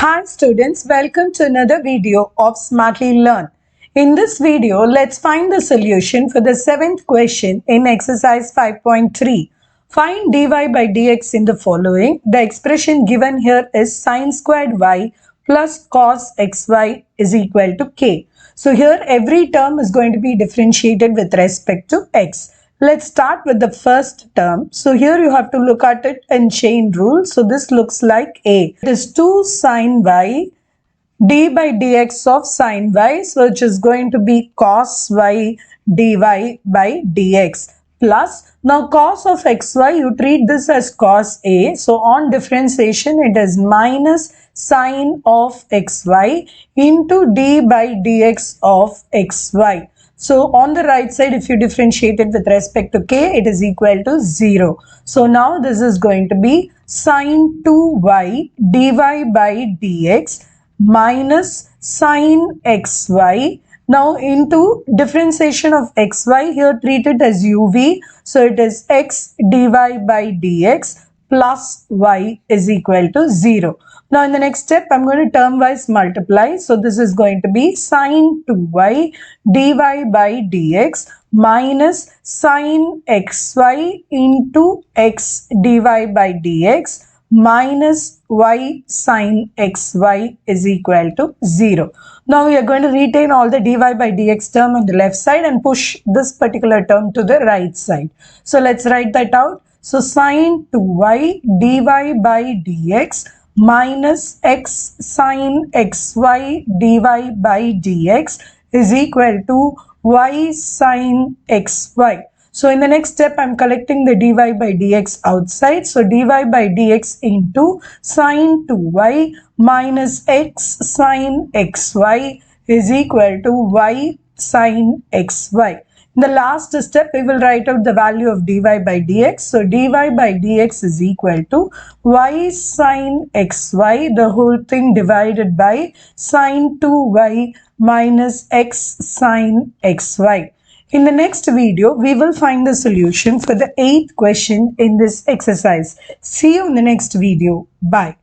Hi students, welcome to another video of Smartly Learn. In this video, let's find the solution for the 7th question in exercise 5.3. Find dy by dx in the following. The expression given here is sin² y plus cos xy is equal to k. So here every term is going to be differentiated with respect to x. Let's start with the first term. So here you have to look at it in chain rule. So this looks like A. It is 2 sin y d by dx of sin y, so which is going to be cos y dy by dx plus, now cos of xy, you treat this as cos a, so on differentiation it is minus sin of xy into d by dx of xy. So on the right side, if you differentiate it with respect to k, it is equal to 0. So now this is going to be sin²y dy by dx minus sin xy. Now into differentiation of xy, here treat it as uv. So it is x dy by dx plus y is equal to 0. Now in the next step, I'm going to term wise multiply. So this is going to be sin²y dy by dx minus sin xy into x dy by dx minus y sin xy is equal to 0. Now we are going to retain all the dy by dx term on the left side and push this particular term to the right side. So let's write that out. So sin²y dy by dx minus x sin xy dy by dx is equal to y sin xy. So in the next step, I'm collecting the dy by dx outside. So dy by dx into sin²y minus x sin xy is equal to y sin xy. In the last step, we will write out the value of dy by dx. So dy by dx is equal to y sin xy, the whole thing divided by sin²y minus x sin xy. In the next video, we will find the solution for the 8th question in this exercise. See you in the next video. Bye.